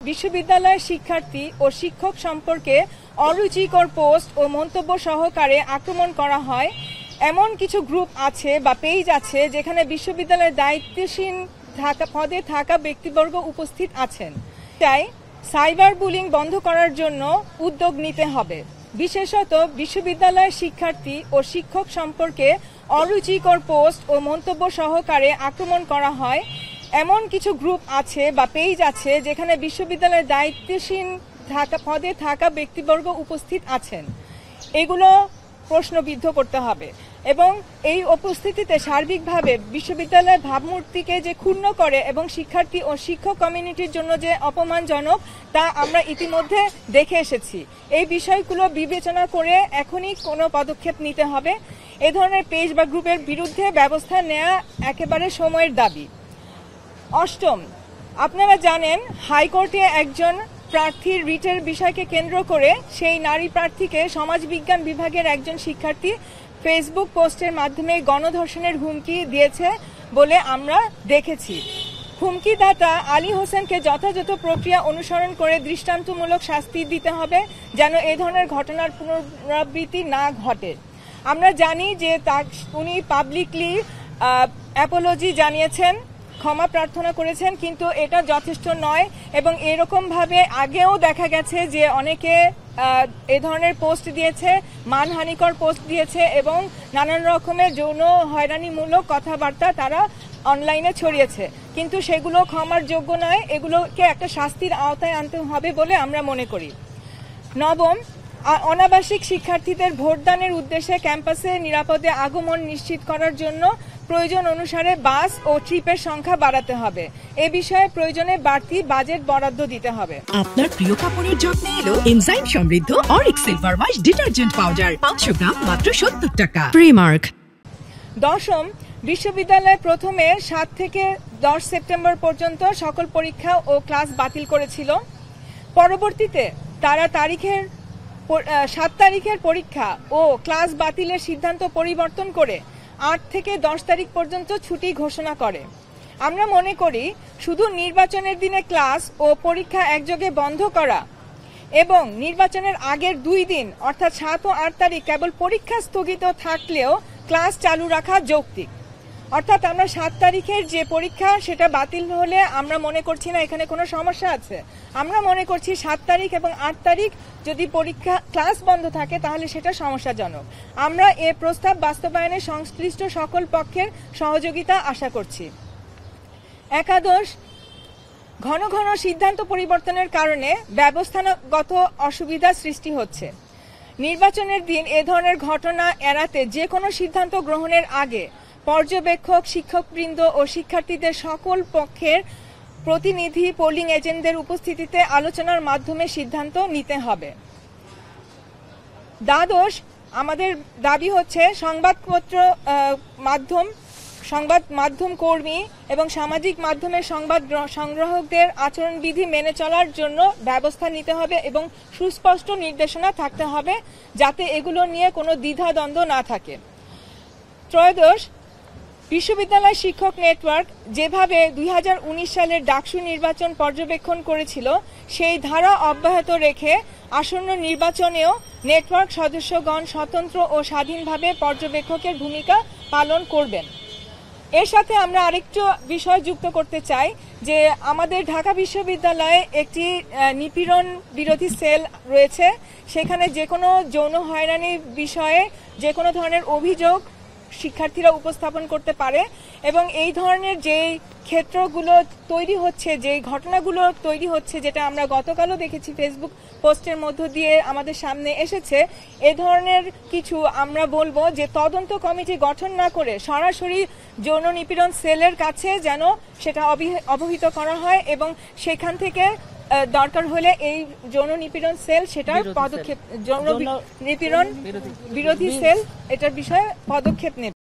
বিশ্ববিদ্যালয়ের শিক্ষার্থী ও শিক্ষক সম্পর্কে অরুচিকর পোস্ট ও মন্তব্য সহকারে আক্রমণ করা হয় এমন কিছু গ্রুপ আছে বা পেজ আছে যেখানে বিশ্ববিদ্যালয়ের দায়িত্বশীল পদে থাকা ব্যক্তিবর্গ উপস্থিত আছেন। তাই সাইবার বুলিং বন্ধ করার জন্য উদ্যোগ নিতে হবে। বিশেষত বিশ্ববিদ্যালয়ের শিক্ষার্থী ও শিক্ষক সম্পর্কে অরুচিকর পোস্ট ও মন্তব্য সহকারে আক্রমণ করা হয় এমন কিছু গ্রুপ আছে বা পেজ আছে যেখানে বিশ্ববিদ্যালয়ের দায়িত্বশীল পদে থাকা ব্যক্তিবর্গ উপস্থিত আছেন। এগুলো প্রশ্নবিদ্ধ করতে হবে এবং এই উপস্থিতিতে সার্বিকভাবে বিশ্ববিদ্যালয়ের ভাবমূর্তিকে যে ক্ষুণ্ণ করে এবং শিক্ষার্থী ও শিক্ষক কমিউনিটির জন্য যে অপমানজনক তা আমরা ইতিমধ্যে দেখে এসেছি। এই বিষয়গুলো বিবেচনা করে এখনই কোনো পদক্ষেপ নিতে হবে। এ ধরনের পেজ বা গ্রুপের বিরুদ্ধে ব্যবস্থা নেওয়া একেবারে সময়ের দাবি। অষ্টম, আপনারা জানেন হাইকোর্টে একজন প্রার্থীর রিটের বিষয়কে কেন্দ্র করে সেই নারী প্রার্থীকে সমাজবিজ্ঞান বিভাগের একজন শিক্ষার্থী ফেসবুক পোস্টের মাধ্যমে গণধর্ষণের হুমকি দিয়েছে বলে আমরা দেখেছি। হুমকিদাতা আলী হোসেনকে যথাযথ প্রক্রিয়া অনুসরণ করে দৃষ্টান্তমূলক শাস্তি দিতে হবে যেন এ ধরনের ঘটনার পুনরাবৃত্তি না ঘটে। আমরা জানি যে উনি পাবলিকলি অ্যাপোলজি জানিয়েছেন, ক্ষমা প্রার্থনা করেছেন, কিন্তু এটা যথেষ্ট নয় এবং এরকমভাবে আগেও দেখা গেছে যে অনেকে এ ধরনের পোস্ট দিয়েছে, মানহানিকর পোস্ট দিয়েছে এবং নানান রকমের যৌন হয়রানিমূলক কথাবার্তা তারা অনলাইনে ছড়িয়েছে, কিন্তু সেগুলো ক্ষমার যোগ্য নয়। এগুলোকে একটা শাস্তির আওতায় আনতে হবে বলে আমরা মনে করি। নবম, অনাবাসিক শিক্ষার্থীদের ভোটদানের উদ্দেশ্যে ক্যাম্পাসে নিরাপদে আগমন নিশ্চিত করার জন্য প্রয়োজন অনুসারে বাস ও ট্রিপের সংখ্যা বাড়াতে হবে। এ বিষয়ে প্রয়োজনে বাড়তি বাজেট বরাদ্দ দিতে হবে। আপনার প্রিয় কাপড়ের যত্নে এলো এনজাইম সমৃদ্ধ Arik silver wash detergent powder 500 গ্রাম মাত্র 70 টাকা। প্রিমার্ক। দশম, বিশ্ববিদ্যালয় প্রথমে 7 থেকে 10 সেপ্টেম্বর পর্যন্ত সকল পরীক্ষা ও ক্লাস বাতিল করেছিল। পরবর্তীতে তারা 7 তারিখের পরীক্ষা ও ক্লাস বাতিলের সিদ্ধান্ত পরিবর্তন করে 8 থেকে 10 তারিখ পর্যন্ত ছুটি ঘোষণা করে। আমরা মনে করি শুধু নির্বাচনের দিনে ক্লাস ও পরীক্ষা একযোগে বন্ধ করা এবং নির্বাচনের আগের 2 দিন অর্থাৎ 7 ও 8 তারিখ কেবল পরীক্ষা স্থগিত থাকলেও ক্লাস চালু রাখা যৌক্তিক। অর্থাৎ আমরা 7 তারিখের যে পরীক্ষা সেটা বাতিল হলে আমরা মনে করছি না এখানে কোনো সমস্যা আছে। আমরা মনে করছি 7 তারিখ এবং 8 তারিখ যদি পরীক্ষা ক্লাস বন্ধ থাকে তাহলে সেটা সমস্যাজনক। আমরা এ প্রস্তাব বাস্তবায়নে সংশ্লিষ্ট সকল পক্ষের সহযোগিতা আশা করছি। একাদশ, ঘন ঘন সিদ্ধান্ত পরিবর্তনের কারণে ব্যবস্থাগত অসুবিধা সৃষ্টি হচ্ছে। নির্বাচনের দিন এ ধরনের ঘটনা এড়াতে যে কোনো সিদ্ধান্ত গ্রহণের আগে পর্যবেক্ষক, শিক্ষকবৃন্দ ও শিক্ষার্থীদের সকল পক্ষের প্রতিনিধি পোলিং এজেন্টদের উপস্থিতিতে আলোচনার মাধ্যমে সিদ্ধান্ত নিতে হবে। দ্বাদশ, আমাদের দাবি হচ্ছে সংবাদ মাধ্যম কর্মী এবং সামাজিক মাধ্যমের সংবাদ সংগ্রাহকদের আচরণবিধি মেনে চলার জন্য ব্যবস্থা নিতে হবে এবং সুস্পষ্ট নির্দেশনা থাকতে হবে যাতে এগুলো নিয়ে কোনো দ্বিধাদ্বন্দ্ব না থাকে। ত্রয়োদশ, বিশ্ববিদ্যালয় শিক্ষক নেটওয়ার্ক যেভাবে 2019 সালের ডাকসু নির্বাচন পর্যবেক্ষণ করেছিল সেই ধারা অব্যাহত রেখে আসন্ন নির্বাচনেও নেটওয়ার্ক সদস্যগণ স্বতন্ত্র ও স্বাধীনভাবে পর্যবেক্ষকের ভূমিকা পালন করবেন। এর সাথে আমরা আরেকটু বিষয় যুক্ত করতে চাই যে আমাদের ঢাকা বিশ্ববিদ্যালয়ে একটি নিপীড়ন বিরোধী সেল রয়েছে। সেখানে যে কোনো যৌন হয়রানির বিষয়ে যে কোনো ধরনের অভিযোগ শিক্ষার্থীরা উপস্থাপন করতে পারে এবং এই ধরনের যে ক্ষেত্রগুলো তৈরি হচ্ছে, যে ঘটনাগুলো তৈরি হচ্ছে, যেটা আমরা গতকালও দেখেছি ফেসবুক পোস্টের মধ্য দিয়ে আমাদের সামনে এসেছে, এ ধরনের কিছু আমরা বলবো যে তদন্ত কমিটি গঠন না করে সরাসরি যৌন নিপীড়ন সেলের কাছে যেন সেটা অবহিত করা হয় এবং সেখান থেকে দরকার হলে এই যৌন নিপীড়ন সেল সেটার পদক্ষেপ, যৌন নিপীড়ন বিরোধী সেল এটার বিষয়ে পদক্ষেপ নেবে।